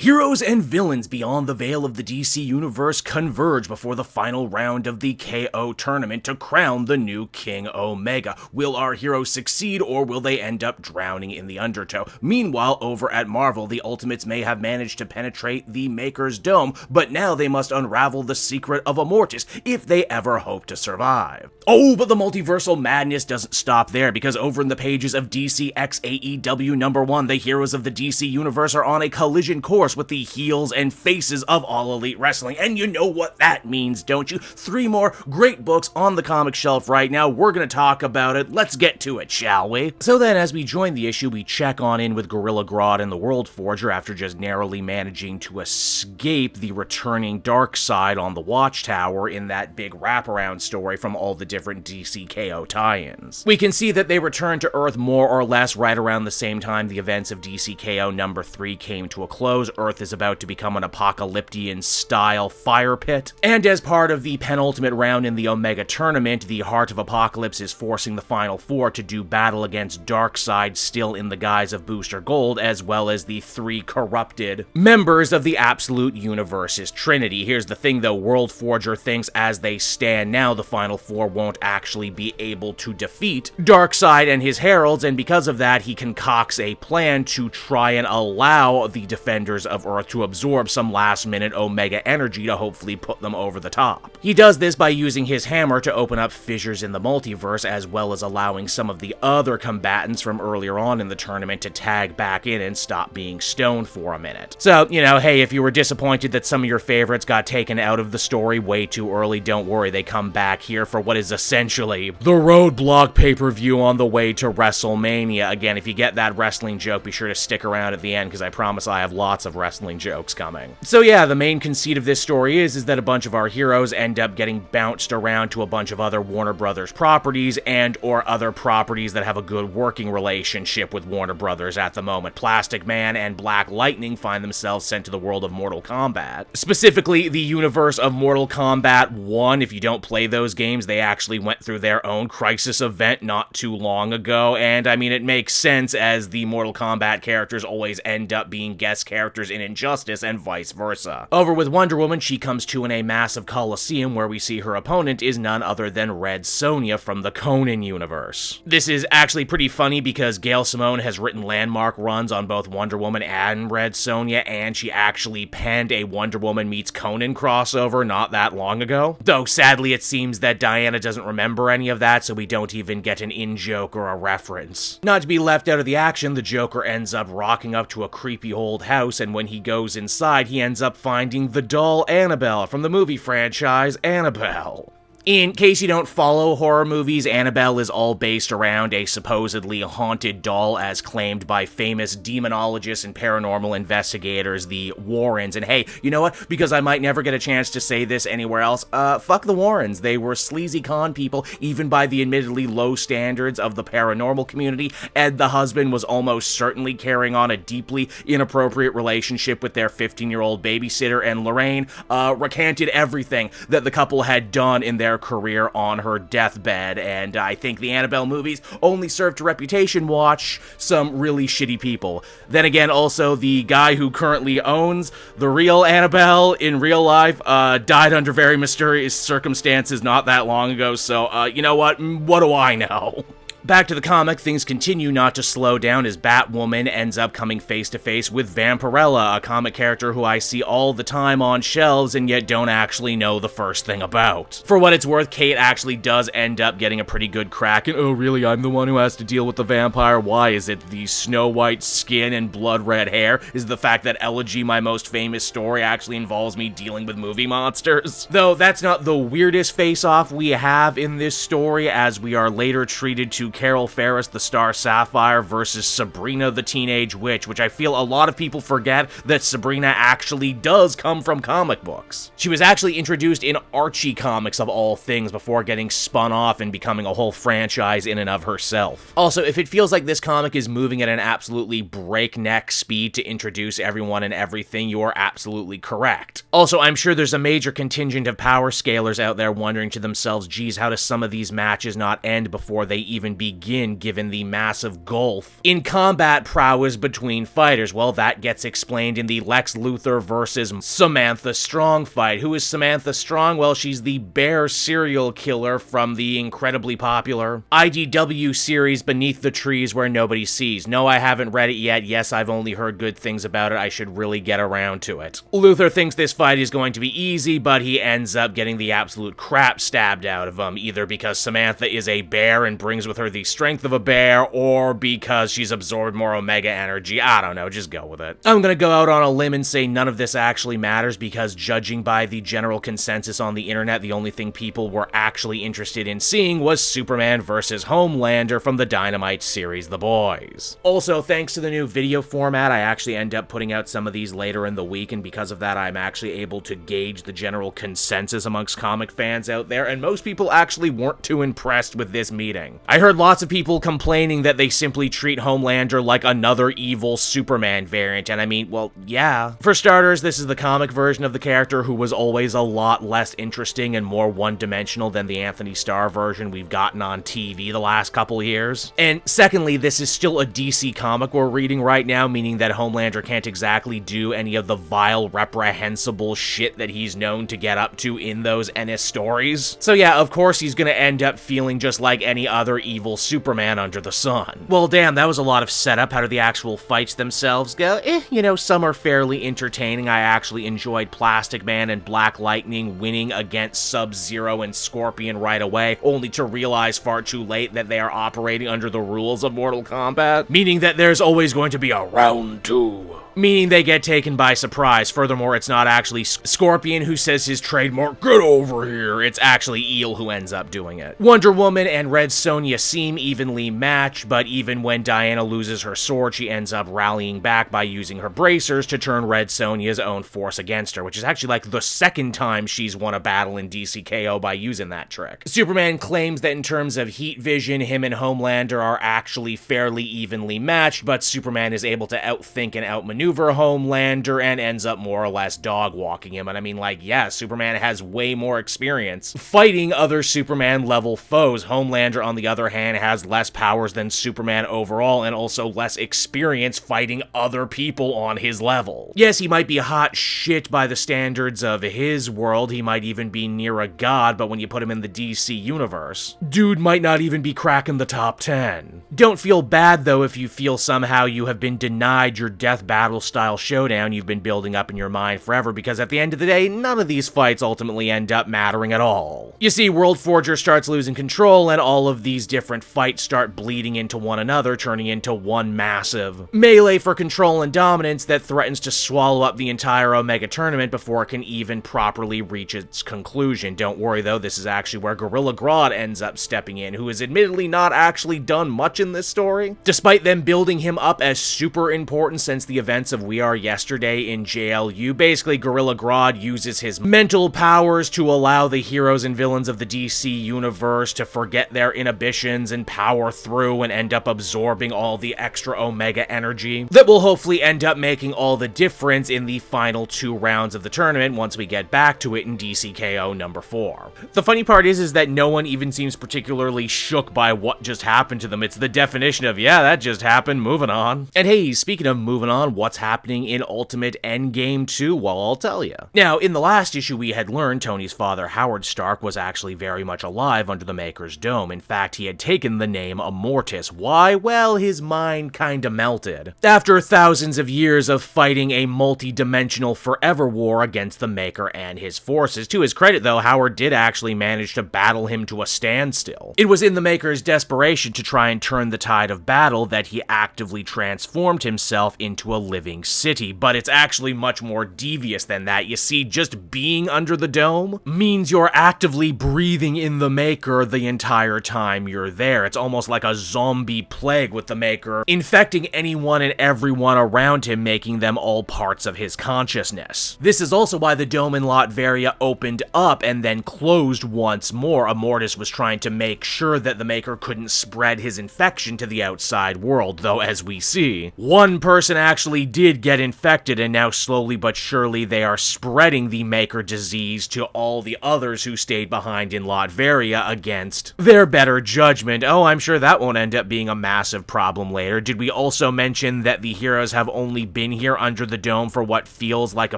Heroes and villains beyond the veil of the DC Universe converge before the final round of the KO tournament to crown the new King Omega. Will our heroes succeed, or will they end up drowning in the undertow? Meanwhile, over at Marvel, the Ultimates may have managed to penetrate the Maker's Dome, but now they must unravel the secret of Immortus if they ever hope to survive. Oh, but the multiversal madness doesn't stop there, because over in the pages of DC X AEW #1, the heroes of the DC Universe are on a collision course with the heels and faces of All Elite Wrestling, and you know what that means, don't you? 3 more great books on the comic shelf right now. We're gonna talk about it. Let's get to it, shall we? So then, as we join the issue, we check on in with Gorilla Grodd and the World Forger after just narrowly managing to escape the returning Darkseid on the Watchtower in that big wraparound story from all the different DC KO tie-ins. We can see that they return to Earth more or less right around the same time the events of DC KO #3 came to a close. Earth is about to become an apocalyptian-style fire pit, and as part of the penultimate round in the Omega tournament, the Heart of Apocalypse is forcing the Final Four to do battle against Darkseid, still in the guise of Booster Gold, as well as the 3 corrupted members of the Absolute Universe's Trinity. Here's the thing though, World Forger thinks as they stand now, the Final Four won't actually be able to defeat Darkseid and his heralds, and because of that, he concocts a plan to try and allow the defenders of Earth to absorb some last-minute Omega energy to hopefully put them over the top. He does this by using his hammer to open up fissures in the multiverse, as well as allowing some of the other combatants from earlier on in the tournament to tag back in and stop being stoned for a minute. So, you know, hey, if you were disappointed that some of your favorites got taken out of the story way too early, don't worry, they come back here for what is essentially the Roadblock pay-per-view on the way to WrestleMania. Again, if you get that wrestling joke, be sure to stick around at the end, because I promise I have lots of wrestling jokes coming. So yeah, the main conceit of this story is that a bunch of our heroes end up getting bounced around to a bunch of other Warner Brothers properties and or other properties that have a good working relationship with Warner Brothers at the moment. Plastic Man and Black Lightning find themselves sent to the world of Mortal Kombat. Specifically, the universe of Mortal Kombat 1. If you don't play those games, they actually went through their own crisis event not too long ago, and I mean, it makes sense as the Mortal Kombat characters always end up being guest characters in Injustice and vice versa. Over with Wonder Woman, she comes to in a massive coliseum where we see her opponent is none other than Red Sonja from the Conan universe. This is actually pretty funny because Gail Simone has written landmark runs on both Wonder Woman and Red Sonja, and she actually penned a Wonder Woman meets Conan crossover not that long ago. Though sadly it seems that Diana doesn't remember any of that, so we don't even get an in-joke or a reference. Not to be left out of the action, the Joker ends up rocking up to a creepy old house, and when he goes inside, he ends up finding the doll Annabelle from the movie franchise Annabelle. In case you don't follow horror movies, Annabelle is all based around a supposedly haunted doll as claimed by famous demonologists and paranormal investigators, the Warrens. And hey, you know what? Because I might never get a chance to say this anywhere else, fuck the Warrens. They were sleazy con people, even by the admittedly low standards of the paranormal community. Ed, the husband, was almost certainly carrying on a deeply inappropriate relationship with their 15-year-old babysitter, and Lorraine recanted everything that the couple had done in their career on her deathbed, and I think the Annabelle movies only serve to reputation watch some really shitty people. Then again, also, the guy who currently owns the real Annabelle in real life died under very mysterious circumstances not that long ago, so, you know what do I know? Back to the comic, things continue not to slow down as Batwoman ends up coming face-to-face with Vampirella, a comic character who I see all the time on shelves and yet don't actually know the first thing about. For what it's worth, Kate actually does end up getting a pretty good crack, and oh really, I'm the one who has to deal with the vampire? Why? Is it the snow white skin and blood red hair? Is it the fact that Elegy, my most famous story, actually involves me dealing with movie monsters? Though that's not the weirdest face-off we have in this story, as we are later treated to Carol Ferris, the Star Sapphire, versus Sabrina the Teenage Witch, which I feel a lot of people forget that Sabrina actually does come from comic books. She was actually introduced in Archie comics of all things before getting spun off and becoming a whole franchise in and of herself. Also, if it feels like this comic is moving at an absolutely breakneck speed to introduce everyone and everything, you are absolutely correct. Also, I'm sure there's a major contingent of power scalers out there wondering to themselves, geez, how does some of these matches not end before they even begin given the massive gulf in combat prowess between fighters? Well, that gets explained in the Lex Luthor versus Samantha Strong fight. Who is Samantha Strong? Well, she's the bear serial killer from the incredibly popular IDW series Beneath the Trees Where Nobody Sees. No, I haven't read it yet. Yes, I've only heard good things about it. I should really get around to it. Luthor thinks this fight is going to be easy, but he ends up getting the absolute crap stabbed out of him, either because Samantha is a bear and brings with her the strength of a bear, or because she's absorbed more Omega energy. I don't know, just go with it. I'm gonna go out on a limb and say none of this actually matters, because judging by the general consensus on the internet, the only thing people were actually interested in seeing was Superman versus Homelander from the Dynamite series The Boys. Also, thanks to the new video format, I actually end up putting out some of these later in the week, and because of that, I'm actually able to gauge the general consensus amongst comic fans out there, and most people actually weren't too impressed with this meeting. I heard lots of people complaining that they simply treat Homelander like another evil Superman variant, and I mean, well, yeah. For starters, this is the comic version of the character, who was always a lot less interesting and more one-dimensional than the Anthony Starr version we've gotten on TV the last couple years. And secondly, this is still a DC comic we're reading right now, meaning that Homelander can't exactly do any of the vile, reprehensible shit that he's known to get up to in those Ennis stories. So yeah, of course he's gonna end up feeling just like any other evil Superman under the sun. Well, damn, that was a lot of setup. How do the actual fights themselves go? You know, some are fairly entertaining. I actually enjoyed Plastic Man and Black Lightning winning against Sub-Zero and Scorpion right away, only to realize far too late that they are operating under the rules of Mortal Kombat, meaning that there's always going to be a round two. Meaning they get taken by surprise. Furthermore, it's not actually Scorpion who says his trademark, "Get over here." It's actually Eel who ends up doing it. Wonder Woman and Red Sonja seem evenly matched, but even when Diana loses her sword, she ends up rallying back by using her bracers to turn Red Sonja's own force against her, which is actually like the second time she's won a battle in DCKO by using that trick. Superman claims that in terms of heat vision, him and Homelander are actually fairly evenly matched, but Superman is able to outthink and outmaneuver Homelander and ends up more or less dog-walking him. And I mean, like, yeah, Superman has way more experience fighting other Superman-level foes. Homelander, on the other hand, has less powers than Superman overall and also less experience fighting other people on his level. Yes, he might be hot shit by the standards of his world, he might even be near a god, but when you put him in the DC universe, dude might not even be cracking the top 10. Don't feel bad, though, if you feel somehow you have been denied your death battle-style showdown you've been building up in your mind forever, because at the end of the day, none of these fights ultimately end up mattering at all. You see, World Forger starts losing control, and all of these different fights start bleeding into one another, turning into one massive melee for control and dominance that threatens to swallow up the entire Omega tournament before it can even properly reach its conclusion. Don't worry, though, this is actually where Gorilla Grodd ends up stepping in, who has admittedly not actually done much in this story, despite them building him up as super important since the events of We Are Yesterday in JLU. Basically, Gorilla Grodd uses his mental powers to allow the heroes and villains of the DC universe to forget their inhibitions and power through and end up absorbing all the extra Omega energy that will hopefully end up making all the difference in the final 2 rounds of the tournament once we get back to it in DCKO number 4. The funny part is that no one even seems particularly shook by what just happened to them. It's the definition of, yeah, that just happened, moving on. And hey, speaking of moving on, what's happening in Ultimate Endgame 2? Well, I'll tell you. Now, in the last issue, we had learned Tony's father, Howard Stark, was actually very much alive under the Maker's Dome. In fact, he had taken the name Immortus. Why? Well, his mind kinda melted after thousands of years of fighting a multi-dimensional forever war against the Maker and his forces. To his credit, though, Howard did actually manage to battle him to a standstill. It was in the Maker's desperation to try and turn the tide of battle that he actively transformed himself into a living city, but it's actually much more devious than that. You see, just being under the dome means you're actively breathing in the Maker the entire time you're there. It's almost like a zombie plague with the Maker, infecting anyone and everyone around him, making them all parts of his consciousness. This is also why the dome in Latveria opened up and then closed once more. Immortus was trying to make sure that the Maker couldn't spread his infection to the outside world, though as we see, one person actually did get infected, and now slowly but surely they are spreading the Maker disease to all the others who stayed behind in Latveria against their better judgment. Oh, I'm sure that won't end up being a massive problem later. Did we also mention that the heroes have only been here under the dome for what feels like a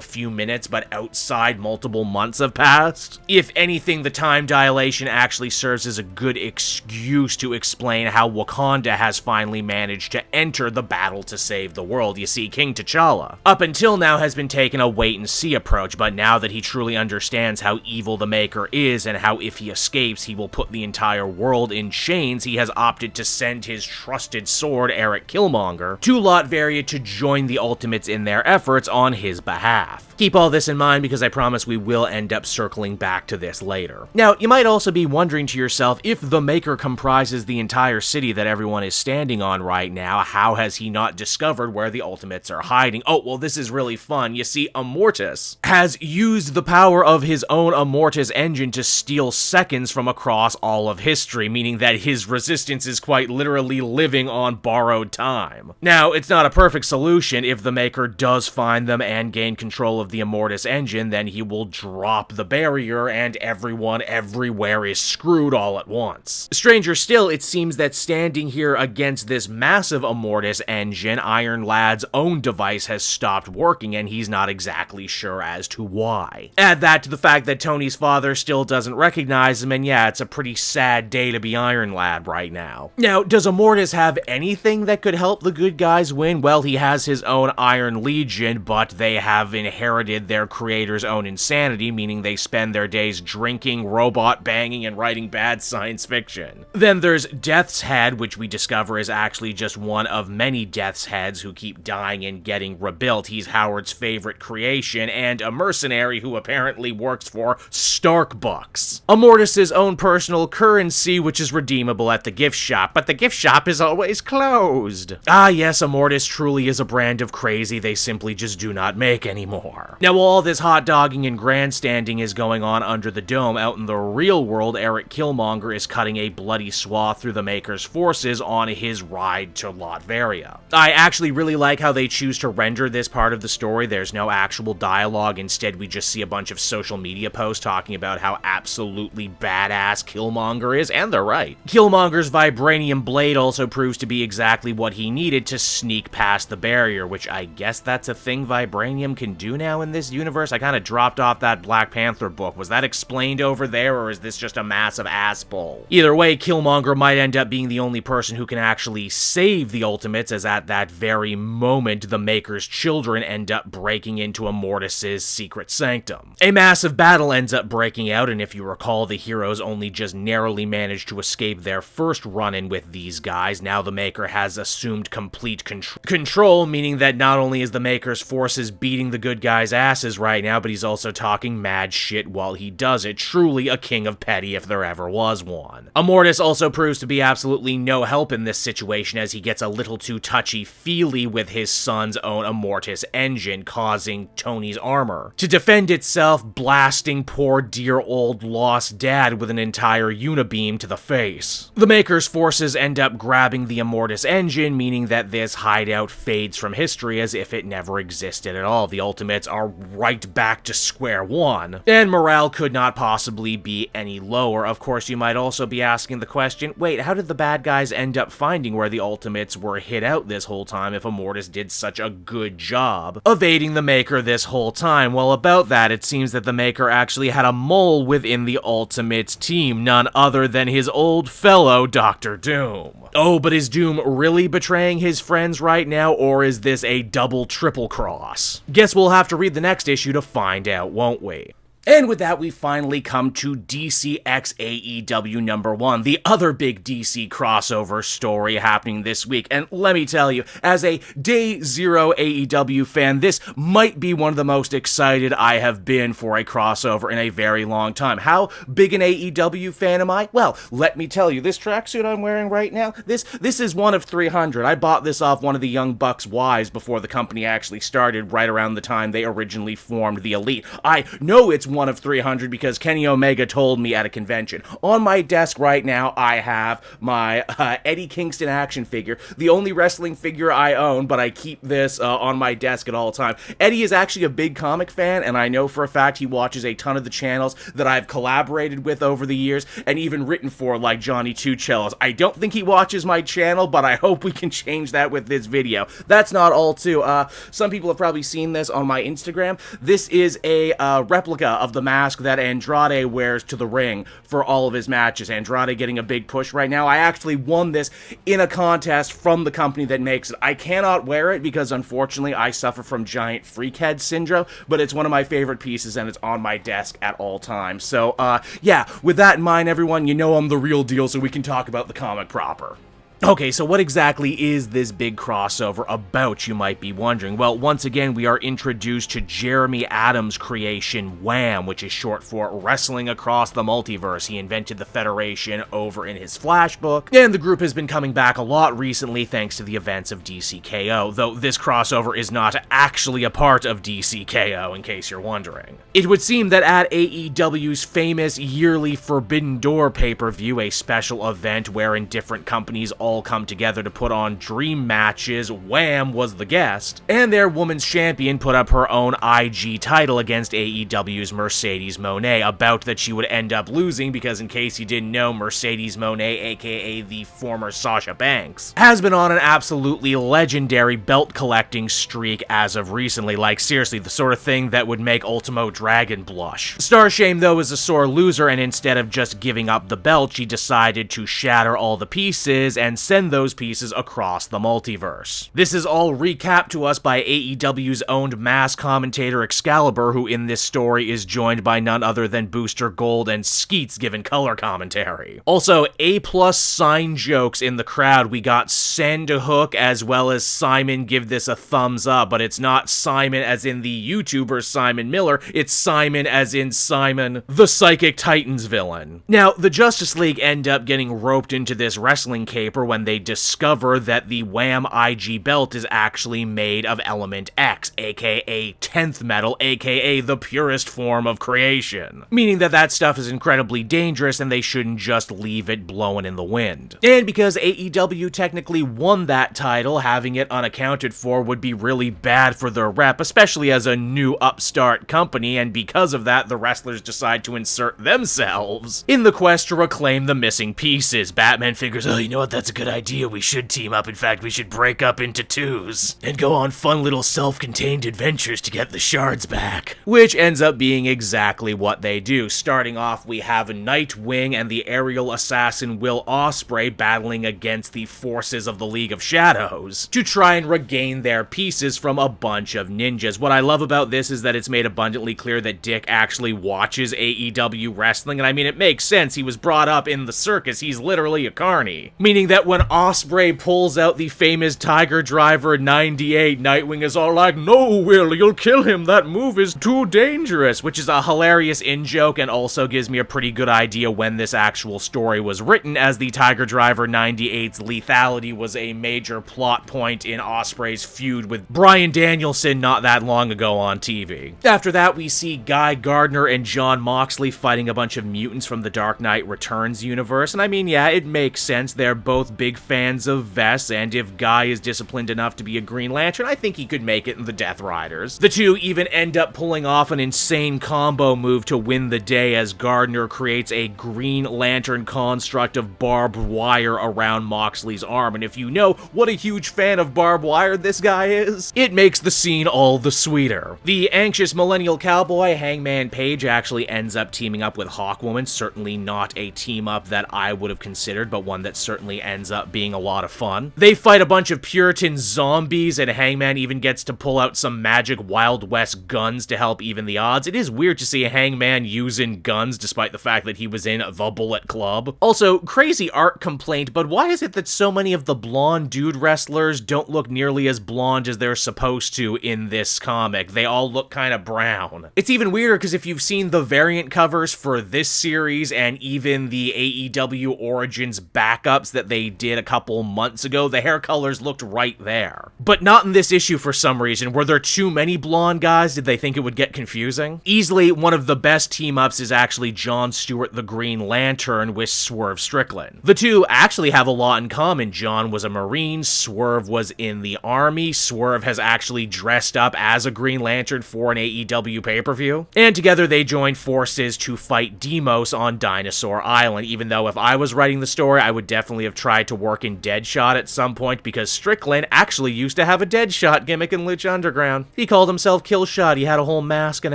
few minutes, but outside multiple months have passed? If anything, the time dilation actually serves as a good excuse to explain how Wakanda has finally managed to enter the battle to save the world. You see, King T'Challa, up until now, has been taking a wait-and-see approach, but now that he truly understands how evil the Maker is and how if he escapes, he will put the entire world in chains, he has opted to send his trusted sword, Eric Killmonger, to Latveria to join the Ultimates in their efforts on his behalf. Keep all this in mind because I promise we will end up circling back to this later. Now, you might also be wondering to yourself, if the Maker comprises the entire city that everyone is standing on right now, how has he not discovered where the Ultimates are hiding? Oh, well, this is really fun. You see, Immortus has used the power of his own Immortus engine to steal seconds from across all of history, meaning that his resistance is quite literally living on borrowed time. Now, it's not a perfect solution. If the Maker does find them and gain control of the Immortus engine, then he will drop the barrier and everyone everywhere is screwed all at once. Stranger still, it seems that standing here against this massive Immortus engine, Iron Lad's own device has stopped working and he's not exactly sure as to why. Add that to the fact that Tony's father still doesn't recognize him, and yeah, it's a pretty sad day to be Iron Lad right now. Now, does Immortus have anything that could help the good guys win? Well, he has his own Iron Legion, but they have inherited their creator's own insanity, meaning they spend their days drinking, robot banging, and writing bad science fiction. Then there's Death's Head, which we discover is actually just one of many Death's Heads who keep dying and getting rebuilt. He's Howard's favorite creation, and a mercenary who apparently works for Starkbucks, Immortus's own personal currency, which is redeemable at the gift shop, but the gift shop is always closed. Ah yes, Immortus truly is a brand of crazy they simply just do not make anymore. Now, while all this hot dogging and grandstanding is going on under the dome, out in the real world, Eric Killmonger is cutting a bloody swath through the Maker's forces on his ride to Latveria. I actually really like how they choose to render this part of the story. There's no actual dialogue. Instead, we just see a bunch of social media posts talking about how absolutely badass Killmonger is, and they're right. Killmonger's vibranium blade also proves to be exactly what he needed to sneak past the barrier, which I guess that's a thing vibranium can do now in this universe. I kind of dropped off that Black Panther book. Was that explained over there, or is this just a massive ass pull? Either way, Killmonger might end up being the only person who can actually save the Ultimates, as at that very moment, the Maker's children end up breaking into Immortus's secret sanctum. A massive battle ends up breaking out, and if you recall, the heroes only just narrowly managed to escape their first run-in with these guys. Now the Maker has assumed complete control, meaning that not only is the Maker's forces beating the good guys' asses right now, but he's also talking mad shit while he does it. Truly a king of petty if there ever was one. Immortus also proves to be absolutely no help in this situation, as he gets a little too touchy-feely with his son's own Immortus engine, causing Tony's armor to defend itself, blasting poor dear old lost dad with an entire unibeam to the face. The Maker's forces end up grabbing the Immortus engine, meaning that this hideout fades from history as if it never existed at all. The Ultimates are right back to square one, and morale could not possibly be any lower. Of course, you might also be asking the question, wait, how did the bad guys end up finding where the Ultimates were hid out this whole time if Immortus did such a good job evading the Maker this whole time? Well, about that, it seems that the Maker actually had a mole within the Ultimates team, none other than his old fellow Dr. Doom. Oh, but is Doom really betraying his friends right now, or is this a double triple cross? Guess we'll have to read the next issue to find out, won't we? And with that, we finally come to DC X AEW #1, the other big DC crossover story happening this week. And let me tell you, as a Day Zero AEW fan, this might be one of the most excited I have been for a crossover in a very long time. How big an AEW fan am I? Well, let me tell you, this tracksuit I'm wearing right now, this is one of 300. I bought this off one of the Young Bucks' wives before the company actually started, right around the time they originally formed the Elite. I know it's one of 300 because Kenny Omega told me at a convention. On my desk right now, I have my Eddie Kingston action figure, the only wrestling figure I own, but I keep this on my desk at all time. Eddie is actually a big comic fan, and I know for a fact he watches a ton of the channels that I've collaborated with over the years, and even written for, like Johnny Two Cellos. I don't think he watches my channel, but I hope we can change that with this video. That's not all, too. Some people have probably seen this on my Instagram. This is a replica of the mask that Andrade wears to the ring for all of his matches. Andrade getting a big push right now. I actually won this in a contest from the company that makes it. I cannot wear it because, unfortunately, I suffer from giant freak head syndrome, but it's one of my favorite pieces, and it's on my desk at all times. So, yeah, with that in mind, everyone, you know I'm the real deal, so we can talk about the comic proper. Okay, so what exactly is this big crossover about, you might be wondering? Well, once again, we are introduced to Jeremy Adams' creation, Wham, which is short for Wrestling Across the Multiverse. He invented the Federation over in his Flash book, and the group has been coming back a lot recently thanks to the events of DCKO, though this crossover is not actually a part of DCKO, in case you're wondering. It would seem that at AEW's famous yearly Forbidden Door pay-per-view, a special event wherein different companies all come together to put on dream matches, Wham was the guest, and their women's champion put up her own IG title against AEW's Mercedes Moné, a bout that she would end up losing because, in case you didn't know, Mercedes Moné, aka the former Sasha Banks, has been on an absolutely legendary belt collecting streak as of recently. Like, seriously, the sort of thing that would make Ultimo Dragon blush. Starshame, though, is a sore loser, and instead of just giving up the belt, she decided to shatter all the pieces and send those pieces across the multiverse. This is all recapped to us by AEW's owned mass commentator Excalibur, who in this story is joined by none other than Booster Gold and Skeets giving color commentary. Also, A+ sign jokes in the crowd. We got Send a Hook as well as Simon give this a thumbs up, but it's not Simon as in the YouTuber Simon Miller, it's Simon as in Simon, the Psychic Titans villain. Now, the Justice League end up getting roped into this wrestling caper when they discover that the Wham IG belt is actually made of Element X, aka 10th metal, aka the purest form of creation. Meaning that that stuff is incredibly dangerous and they shouldn't just leave it blowing in the wind. And because AEW technically won that title, having it unaccounted for would be really bad for their rep, especially as a new upstart company, and because of that, the wrestlers decide to insert themselves in the quest to reclaim the missing pieces. Batman figures, oh, you know what, that's a good idea, we should team up. In fact, we should break up into twos and go on fun little self-contained adventures to get the shards back. Which ends up being exactly what they do. Starting off, we have Nightwing and the aerial assassin Will Ospreay battling against the forces of the League of Shadows to try and regain their pieces from a bunch of ninjas. What I love about this is that it's made abundantly clear that Dick actually watches AEW wrestling, and I mean, it makes sense. He was brought up in the circus. He's literally a carny. Meaning that when Ospreay pulls out the famous Tiger Driver 98, Nightwing is all like, no, Will, you'll kill him. That move is too dangerous, which is a hilarious in-joke and also gives me a pretty good idea when this actual story was written, as the Tiger Driver 98's lethality was a major plot point in Ospreay's feud with Bryan Danielson not that long ago on TV. After that, we see Guy Gardner and Jon Moxley fighting a bunch of mutants from the Dark Knight Returns universe, and I mean, yeah, it makes sense. They're both big fans of Vess, and if Guy is disciplined enough to be a Green Lantern, I think he could make it in the Death Riders. The two even end up pulling off an insane combo move to win the day, as Gardner creates a Green Lantern construct of barbed wire around Moxley's arm, and if you know what a huge fan of barbed wire this guy is, it makes the scene all the sweeter. The anxious millennial cowboy, Hangman Page, actually ends up teaming up with Hawkwoman, certainly not a team-up that I would have considered, but one that certainly ends up being a lot of fun. They fight a bunch of Puritan zombies, and Hangman even gets to pull out some magic Wild West guns to help even the odds. It is weird to see Hangman using guns, despite the fact that he was in the Bullet Club. Also, crazy art complaint, but why is it that so many of the blonde dude wrestlers don't look nearly as blonde as they're supposed to in this comic? They all look kind of brown. It's even weirder because if you've seen the variant covers for this series and even the AEW Origins backups that they did a couple months ago, the hair colors looked right there. But not in this issue for some reason. Were there too many blonde guys? Did they think it would get confusing? Easily, one of the best team-ups is actually John Stewart the Green Lantern with Swerve Strickland. The two actually have a lot in common. John was a Marine, Swerve was in the Army, Swerve has actually dressed up as a Green Lantern for an AEW pay-per-view, and together they joined forces to fight Deimos on Dinosaur Island, even though if I was writing the story, I would definitely have tried to work in Deadshot at some point, because Strickland actually used to have a Deadshot gimmick in Lucha Underground. He called himself Killshot, he had a whole mask and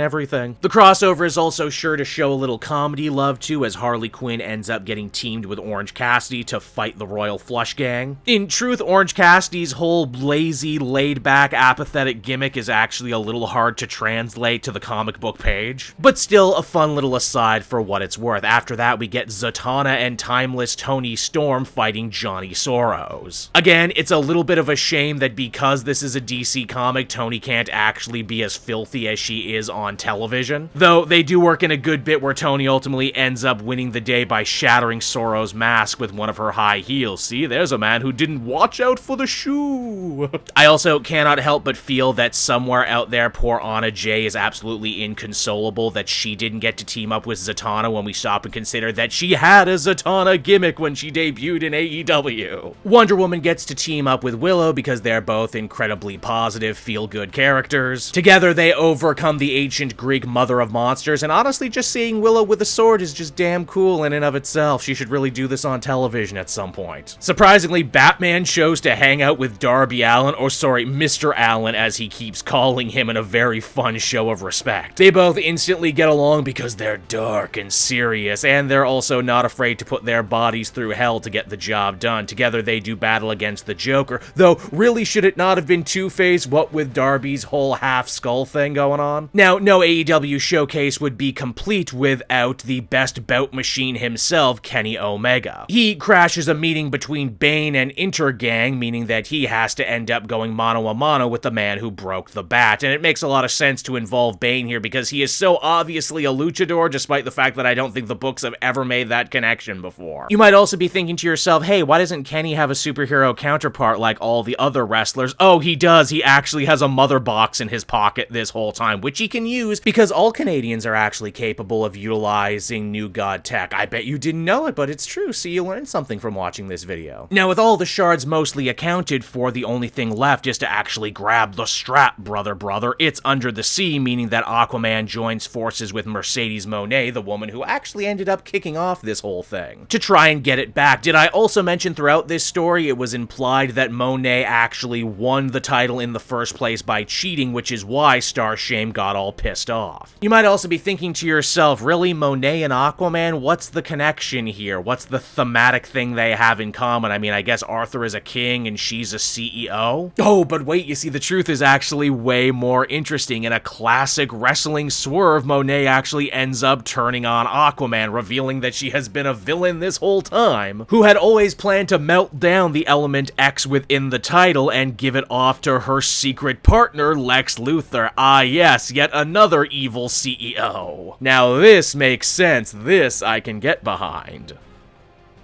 everything. The crossover is also sure to show a little comedy love too, as Harley Quinn ends up getting teamed with Orange Cassidy to fight the Royal Flush Gang. In truth, Orange Cassidy's whole lazy, laid-back, apathetic gimmick is actually a little hard to translate to the comic book page, but still a fun little aside for what it's worth. After that, we get Zatanna and Timeless Tony Storm fighting Johnny Soros. Again, it's a little bit of a shame that because this is a DC comic, Tony can't actually be as filthy as she is on television, though they do work in a good bit where Tony ultimately ends up winning the day by shattering Soros' mask with one of her high heels. See, there's a man who didn't watch out for the shoe. I also cannot help but feel that somewhere out there, poor Anna Jay is absolutely inconsolable that she didn't get to team up with Zatanna when we stop and consider that she had a Zatanna gimmick when she debuted in AEW. Wonder Woman gets to team up with Willow because they're both incredibly positive, feel-good characters. Together, they overcome the ancient Greek mother of monsters, and honestly, just seeing Willow with a sword is just damn cool in and of itself. She should really do this on television at some point. Surprisingly, Batman chose to hang out with Darby Allin, or sorry, Mr. Allen, as he keeps calling him, in a very fun show of respect. They both instantly get along because they're dark and serious, and they're also not afraid to put their bodies through hell to get the job done. Together, they do battle against the Joker, though really should it not have been Two-Face, what with Darby's whole half-skull thing going on? Now, no AEW showcase would be complete without the best bout machine himself, Kenny Omega. He crashes a meeting between Bane and Intergang, meaning that he has to end up going mano-a-mano with the man who broke the bat, and it makes a lot of sense to involve Bane here because he is so obviously a luchador, despite the fact that I don't think the books have ever made that connection before. You might also be thinking to yourself, hey, why doesn't Kenny have a superhero counterpart like all the other wrestlers? Oh, he does. He actually has a mother box in his pocket this whole time, which he can use because all Canadians are actually capable of utilizing New God tech. I bet you didn't know it, but it's true, so you learned something from watching this video. Now, with all the shards mostly accounted for, the only thing left is to actually grab the strap, brother. It's Under the Sea, meaning that Aquaman joins forces with Mercedes Moné, the woman who actually ended up kicking off this whole thing, to try and get it back. Did I also mention throughout this story it was implied that Moné actually won the title in the first place by cheating, which is why Starshame got all pissed off. You might also be thinking to yourself, really, Moné and Aquaman? What's the connection here? What's the thematic thing they have in common? I mean, I guess Arthur is a king and she's a CEO? Oh, but wait, you see, the truth is actually way more interesting. In a classic wrestling swerve, Moné actually ends up turning on Aquaman, revealing that she has been a villain this whole time, who had always planned to melt down the element X within the title and give it off to her secret partner, Lex Luthor. Ah yes, yet another evil CEO. Now this makes sense. This I can get behind.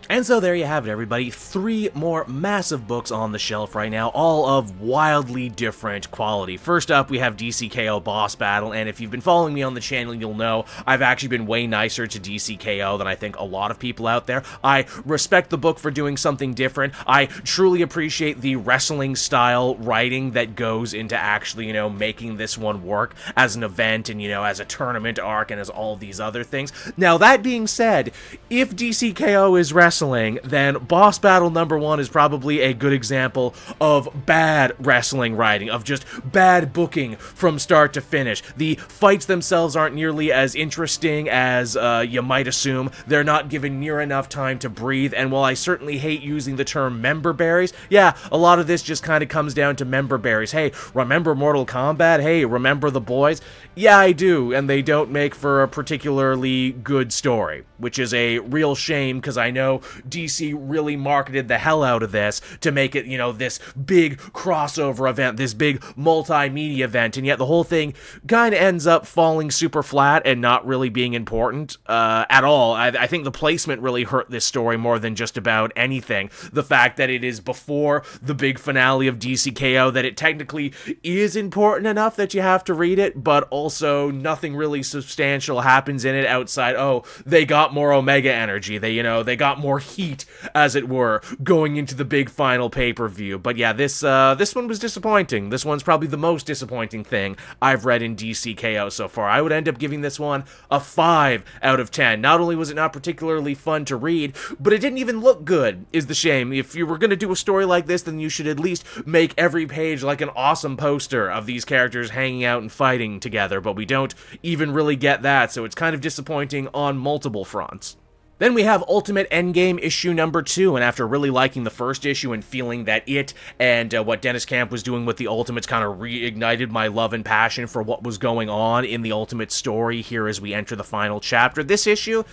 And so there you have it, everybody. 3 more massive books on the shelf right now, all of wildly different quality. First up, we have DCKO Boss Battle, and if you've been following me on the channel, you'll know I've actually been way nicer to DCKO than I think a lot of people out there. I respect the book for doing something different. I truly appreciate the wrestling-style writing that goes into actually, making this one work as an event and, as a tournament arc and as all these other things. Now, that being said, if DCKO is wrestling, then Boss Battle #1 is probably a good example of bad wrestling writing, of just bad booking from start to finish. The fights themselves aren't nearly as interesting as you might assume. They're not given near enough time to breathe, and while I certainly hate using the term member berries, yeah, a lot of this just kind of comes down to member berries. Hey, remember Mortal Kombat? Hey, remember The Boys? Yeah, I do, and they don't make for a particularly good story. which is a real shame because I know DC really marketed the hell out of this to make it, this big crossover event, this big multimedia event, and yet the whole thing kind of ends up falling super flat and not really being important at all. I think the placement really hurt this story more than just about anything. The fact that it is before the big finale of DCKO, that it technically is important enough that you have to read it, but also nothing really substantial happens in it outside, they got more Omega energy. They got more heat, as it were, going into the big final pay-per-view. But yeah, this one was disappointing. This one's probably the most disappointing thing I've read in DCKO so far. I would end up giving this one a 5 out of 10. Not only was it not particularly fun to read, but it didn't even look good, is the shame. If you were going to do a story like this, then you should at least make every page like an awesome poster of these characters hanging out and fighting together, but we don't even really get that, so it's kind of disappointing on multiple fronts. Then we have Ultimate Endgame issue number 2, and after really liking the first issue and feeling that it and what Dennis Camp was doing with the Ultimates kind of reignited my love and passion for what was going on in the Ultimate story here as we enter the final chapter, this issue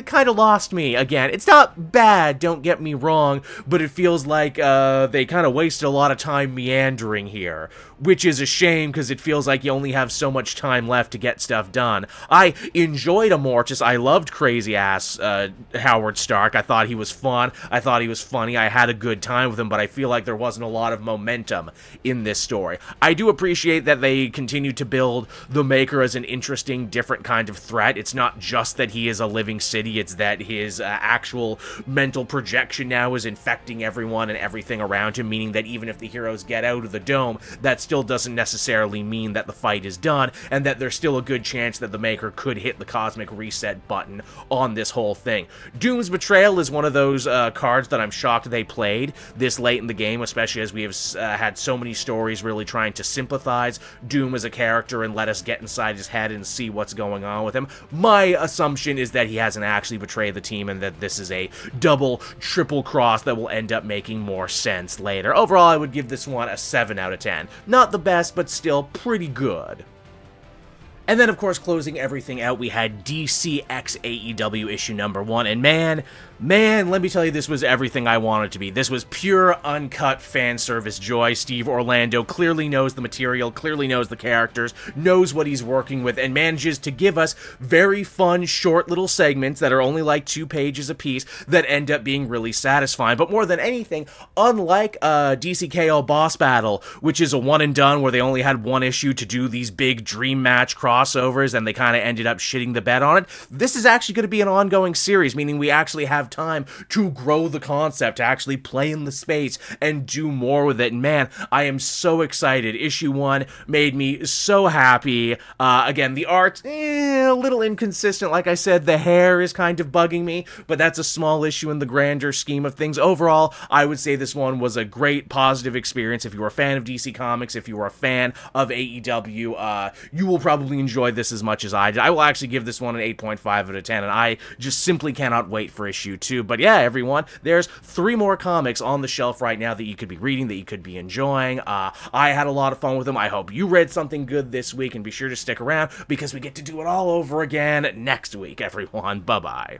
kind of lost me again. It's not bad, don't get me wrong, but it feels like they kind of wasted a lot of time meandering here, which is a shame because it feels like you only have so much time left to get stuff done. I enjoyed Immortus. I loved crazy-ass Howard Stark. I thought he was fun. I thought he was funny. I had a good time with him, but I feel like there wasn't a lot of momentum in this story. I do appreciate that they continue to build the Maker as an interesting, different kind of threat. It's not just that he is a living city, it's that his actual mental projection now is infecting everyone and everything around him, meaning that even if the heroes get out of the dome, that still doesn't necessarily mean that the fight is done, and that there's still a good chance that the Maker could hit the cosmic reset button on this whole thing. Doom's Betrayal is one of those cards that I'm shocked they played this late in the game, especially as we have had so many stories really trying to sympathize Doom as a character and let us get inside his head and see what's going on with him. My assumption is that he hasn't actually betrayed the team and that this is a double, triple cross that will end up making more sense later. Overall, I would give this one a 7 out of 10. Not the best, but still pretty good. And then, of course, closing everything out, we had DC X AEW issue number 1, and man, let me tell you, this was everything I wanted to be. This was pure, uncut fan service joy. Steve Orlando clearly knows the material, clearly knows the characters, knows what he's working with, and manages to give us very fun, short little segments that are only like 2 pages apiece that end up being really satisfying. But more than anything, unlike DCKO Boss Battle, which is a one and done where they only had one issue to do these big dream match crossovers and they kind of ended up shitting the bed on it, this is actually going to be an ongoing series, meaning we actually have time to grow the concept, to actually play in the space and do more with it. And man, I am so excited. Issue 1 made me so happy. Again, the art, a little inconsistent. Like I said, the hair is kind of bugging me, but that's a small issue in the grander scheme of things. Overall, I would say this one was a great, positive experience. If you were a fan of DC Comics, if you were a fan of AEW, you will probably enjoy this as much as I did. I will actually give this one an 8.5 out of 10, and I just simply cannot wait for issue 2. But yeah, everyone, there's 3 more comics on the shelf right now that you could be reading, that you could be enjoying. I had a lot of fun with them. I hope you read something good this week, and be sure to stick around because we get to do it all over again next week, everyone. Bye-bye.